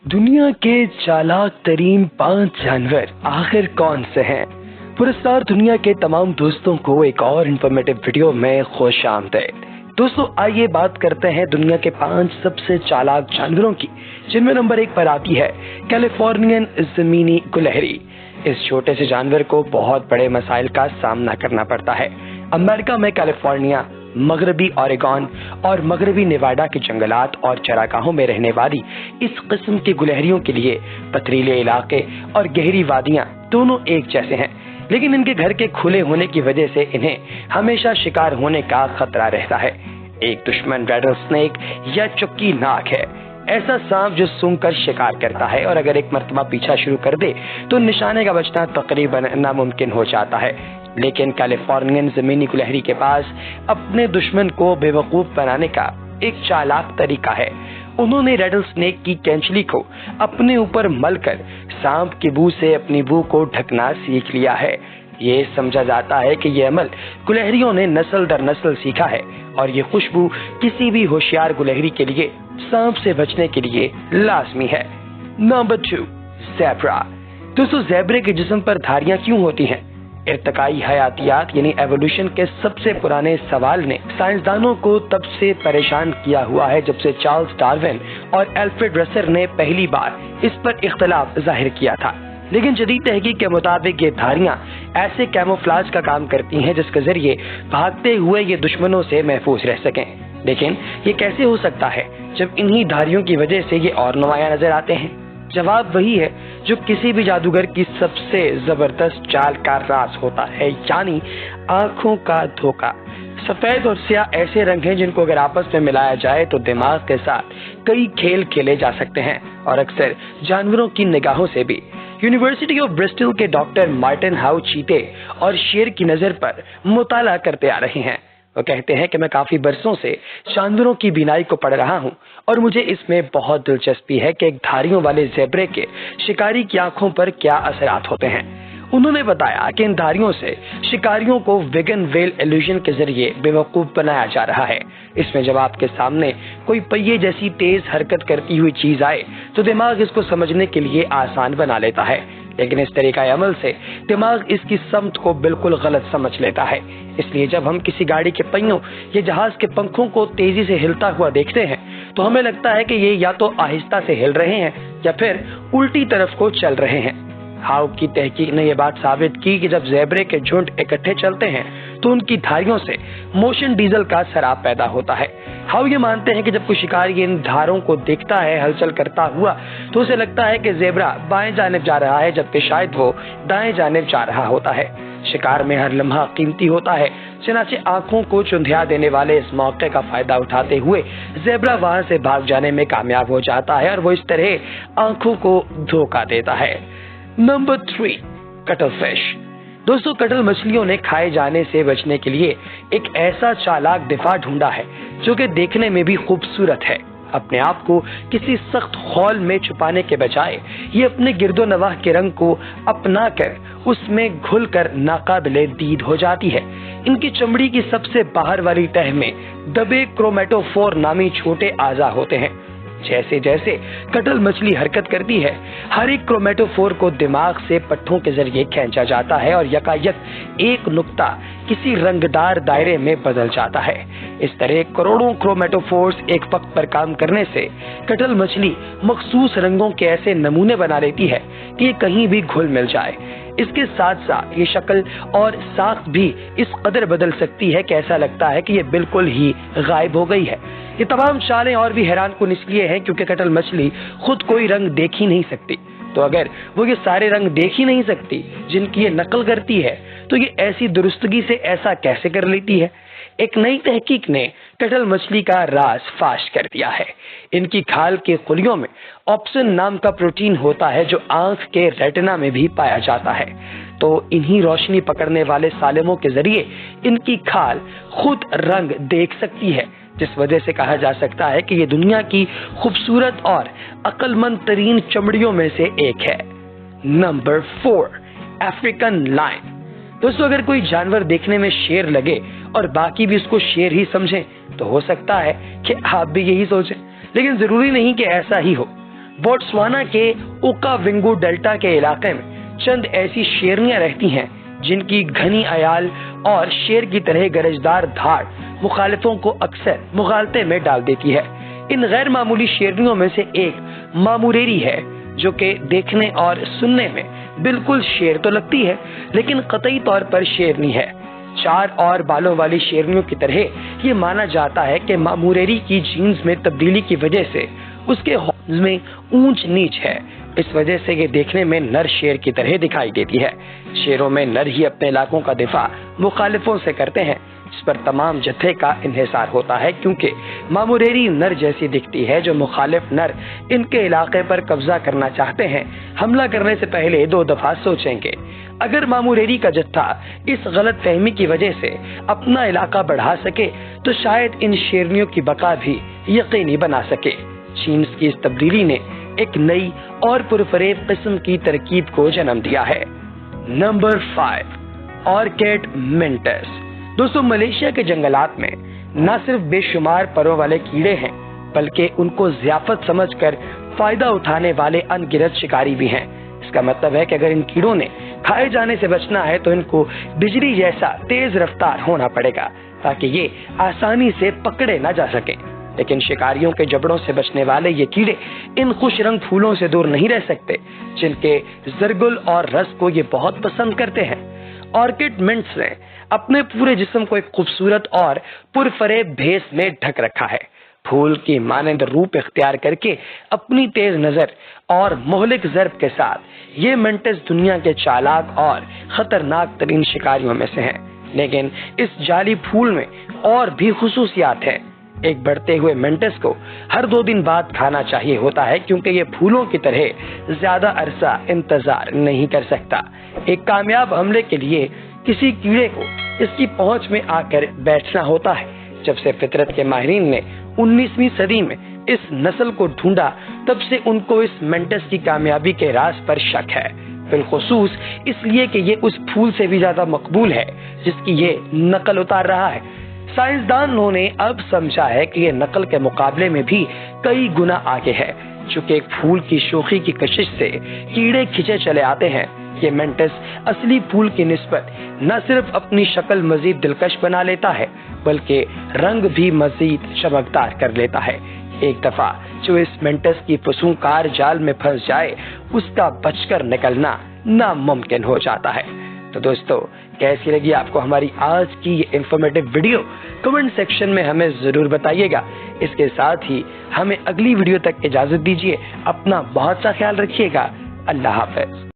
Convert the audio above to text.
दुनिया के चालाक तरीन 5 जानवर आखिर कौन से हैं? पुरस्कार दुनिया के तमाम दोस्तों को एक और इन्फॉर्मेटिव वीडियो में खुश आमदीद। दोस्तों, आइए बात करते हैं दुनिया के 5 सबसे चालाक जानवरों की, जिनमें नंबर 1 पर आती है कैलिफोर्नियन जमीनी गुलहरी। इस छोटे से जानवर को बहुत बड़े मसाइल का सामना करना पड़ता है। अमेरिका में कैलिफोर्निया, मगरबी ओरेगॉन और मगरबी नेवाडा के जंगलात और चरागाहों में रहने वाली इस किस्म की गुलहरियों के लिए पथरीले इलाके और गहरी वादियां दोनों एक जैसे हैं, लेकिन इनके घर के खुले होने की वजह से इन्हें हमेशा शिकार होने का खतरा रहता है। एक दुश्मन रेडल स्नेक या चुक्की नाग है, ऐसा सांप जो सूंघकर शिकार करता है और अगर एक मर्तबा पीछा शुरू कर दे तो निशाने का बचना तकरीबन नामुमकिन हो जाता है। लेकिन कैलिफोर्नियन जमीनी गुलहरी के पास अपने दुश्मन को बेवकूफ बनाने का एक चालाक तरीका है। उन्होंने रेडल स्नेक की कैंचली को अपने ऊपर मलकर सांप की बू से अपनी बू को ढकना सीख लिया है। ये समझा जाता है कि ये अमल गुलहरियों ने नस्ल दर नस्ल सीखा है और ये खुशबू किसी भी होशियार गुलहरी के लिए सांप से बचने के लिए लाजमी है। Number 2, zebra. दोस्तों, ज़ेब्रे के जिस्म पर धारियां क्यों होती हैं? इर्तिकाई हयातियात यानी एवोल्यूशन के सबसे पुराने सवाल ने साइंसदानों को तब से परेशान किया हुआ है जब से चार्ल्स डार्विन और एल्फ्रेड रसर ने पहली बार इस पर इख्तलाफ जाहिर किया था। लेकिन जदीद तहकीक के मुताबिक ये धारियां ऐसे कैमोफ्लाज का काम करती हैं जिसके जरिए भागते हुए ये दुश्मनों से महफूज रह सकें। लेकिन ये कैसे हो सकता है जब इन्हीं धारियों की वजह से ये और नुमाया नजर आते हैं? जवाब वही है जो किसी भी जादूगर की सबसे जबरदस्त चाल का राज होता है, यानी आंखों का धोखा। सफेद और स्याह ऐसे रंग हैं जिनको अगर आपस में मिलाया जाए तो दिमाग के साथ कई खेल खेले जा सकते हैं और अक्सर जानवरों की निगाहों से भी। यूनिवर्सिटी ऑफ ब्रिस्टल के डॉक्टर मार्टिन हाउ चीते और शेर की नजर पर मुताला करते आ रहे हैं। वो कहते हैं कि मैं काफी बरसों से जानवरों की बीनाई को पढ़ रहा हूँ और मुझे इसमें बहुत दिलचस्पी है कि एक धारियों वाले ज़ेब्रे के शिकारी की आंखों पर क्या असरात होते हैं। उन्होंने बताया कि इन धारियों से शिकारियों को वेगन वेल इल्यूजन के जरिए बेवकूफ बनाया जा रहा है। इसमें जब आपके सामने कोई पहिए जैसी तेज हरकत करती हुई चीज आए तो दिमाग इसको समझने के लिए आसान बना लेता है, लेकिन इस तरीका अमल से दिमाग इसकी समत को बिल्कुल गलत समझ लेता है। इसलिए जब हम किसी गाड़ी के पहियों या जहाज के पंखों को तेजी से हिलता हुआ देखते हैं तो हमें लगता है कि ये या तो आहिस्ता से हिल रहे हैं या फिर उल्टी तरफ को चल रहे हैं। हाउ की तहकीक ने यह बात साबित की कि जब ज़ेब्रे के झुंड इकट्ठे चलते हैं तो उनकी धारियों से मोशन डीजल का सराब पैदा होता है। हाउ ये मानते हैं कि जब कोई शिकारी इन धारों को देखता है हलचल करता हुआ तो उसे लगता है कि ज़ेब्रा बाएं जानिब जा रहा है, जबकि शायद वो दाएं जानिब जा रहा होता है। शिकार में हर लम्हा कीमती होता है, चनाचे आंखों को चुंधिया देने वाले इस मौके का फायदा उठाते हुए ज़ेब्रा वहां से भाग जाने में कामयाब हो जाता है और वो इस तरह आंखों को धोखा देता है। Number 3, cuttle fish. दोस्तों, कटल मछलियों ने खाए जाने से बचने के लिए एक ऐसा चालाक दिफा ढूंढा है जो कि देखने में भी खूबसूरत है। अपने आप को किसी सख्त खौल में छुपाने के बजाय ये अपने गिरदोनवाह के रंग को अपना कर उसमें घुलकर नाकाबिले दीद हो जाती है। इनकी चमड़ी की सबसे बाहर वाली तह में दबे क्रोमेटोफोर नामी छोटे आज़ा होते हैं। जैसे जैसे कटल मछली हरकत करती है, हर एक क्रोमेटोफोर को दिमाग से पट्टों के जरिए खींचा जाता है और यकायक एक नुक्ता किसी रंगदार दायरे में बदल जाता है। इस तरह करोड़ों क्रोमेटोफोर्स एक वक्त पर काम करने से कटल मछली मखसूस रंगों के ऐसे नमूने बना लेती है कि ये कहीं भी घुल मिल जाए। इसके साथ साथ ये शक्ल और साख भी इस कदर बदल सकती है कि ऐसा लगता है कि ये बिल्कुल ही गायब हो गई है। ये तमाम चालें और भी हैरान कुन इसलिए हैं क्योंकि कटल मछली खुद कोई रंग देख ही नहीं सकती, तो अगर वो ये सारे रंग देख ही नहीं सकती जिनकी ये नकल करती है तो ये ऐसी दुरुस्तगी से ऐसा कैसे कर लेती है? एक नई तहकीक ने कटल मछली का राज फाश कर दिया है। इनकी खाल के खुलियों में ऑप्सन नाम का प्रोटीन होता है जो आंख के रेटिना में भी पाया जाता है। तो इन्हीं रोशनी पकड़ने वाले सालिमों के जरिए इनकी खाल खुद रंग देख सकती है, जिस वजह से कहा जा सकता है कि ये दुनिया की खूबसूरत और अक्लमंद तरीन चमड़ियों में से एक है। Number 4, African lion. दोस्तों, अगर कोई जानवर देखने में शेर लगे और बाकी भी उसको शेर ही समझें तो हो सकता है कि आप भी यही सोचें, लेकिन जरूरी नहीं कि ऐसा ही हो। बोट्सवाना के ओकाविंगू डेल्टा के इलाके में चंद ऐसी शेरनियां रहती हैं जिनकी घनी अयाल और शेर की तरह गरजदार धाड़ मुखालिफों को अक्सर मुगालते में डाल देती है। इन गैर मामूली शेरनियों में से एक मामूरेरी है, जो कि देखने और सुनने में बिल्कुल शेर तो लगती है लेकिन कतई तौर पर शेरनी है। चार और बालों वाली शेरनियों की तरह ये माना जाता है कि मामूरेरी की जीन्स में तब्दीली की वजह से उसके हौज में ऊंच नीच है। इस वजह से ये देखने में नर शेर की तरह दिखाई देती है। शेरों में नर ही अपने इलाकों का दिफा मुखालिफों से करते हैं, इस पर तमाम जत्थे का इन्हिसार होता है, क्योंकि मामूरेरी नर जैसी दिखती है जो मुखालिफ नर इनके इलाके पर कब्जा करना चाहते हैं हमला करने से पहले 2 दफा सोचेंगे। अगर मामूरेरी का जत्था इस गलत फहमी की वजह से अपना इलाका बढ़ा सके तो शायद इन शेरनियों की बका भी यकीनी बना सके। जीन्स की इस तब्दीली ने एक नई और पुरफरेब किस्म की तरकीब को जन्म दिया है। Number 5, orchid mantis. दोस्तों, मलेशिया के जंगलात में न सिर्फ बेशुमार परों वाले कीड़े हैं बल्कि उनको ज़ियाफत समझकर फायदा उठाने वाले अनगिनत शिकारी भी हैं। इसका मतलब है कि अगर इन कीड़ों ने खाए जाने से बचना है तो इनको बिजली जैसा तेज रफ्तार होना पड़ेगा ताकि ये आसानी से पकड़े न जा सके। लेकिन शिकारियों के जबड़ों से बचने वाले ये कीड़े इन खुश रंग फूलों से दूर नहीं रह सकते जिनके जरगुल और रस को ये बहुत पसंद करते हैं। ऑर्किड मिंट्स ने अपने पूरे जिस्म को एक खूबसूरत और पुरफरेब भेस में ढक रखा है। फूल की मानंद रूप इख्तियार करके अपनी तेज नजर और मोहलिक ज़र्ब के साथ ये मिंटस दुनिया के चालाक और खतरनाक तरीन शिकारियों में से हैं। लेकिन इस जाली फूल में और भी खुसूसियात है। एक बढ़ते हुए मिंटस को हर 2 दिन बाद खाना चाहिए होता है, क्योंकि ये फूलों की तरह ज्यादा अरसा इंतजार नहीं कर सकता। एक कामयाब हमले के लिए किसी कीड़े को इसकी पहुंच में आकर बैठना होता है। जब से फितरत के माहिरीन ने 19वीं सदी में इस नस्ल को ढूंढा, तब से उनको इस मिंटस की कामयाबी के राज पर शक है, बिलखुसूस इसलिए कि ये उस फूल से भी ज्यादा मकबूल है जिसकी ये नकल उतार रहा है। साइंसदानों ने अब समझा है कि ये नकल के मुकाबले में भी कई गुना आगे है। चूंकि एक फूल की शोखी की कशिश से कीड़े खिंचे चले आते हैं, ये मिंटस असली फूल की निस्बत न सिर्फ अपनी शक्ल मजीद दिलकश बना लेता है बल्कि रंग भी मजीद चमकदार कर लेता है। एक दफा जो इस मिंटस की फसूंकार जाल में फंस जाए उसका बचकर निकलना नामुमकिन हो जाता है। तो दोस्तों, कैसी लगी आपको हमारी आज की ये इंफॉर्मेटिव वीडियो? कमेंट सेक्शन में हमें जरूर बताइएगा। इसके साथ ही हमें अगली वीडियो तक इजाजत दीजिए। अपना बहुत सा ख्याल रखिएगा। अल्लाह हाफिज।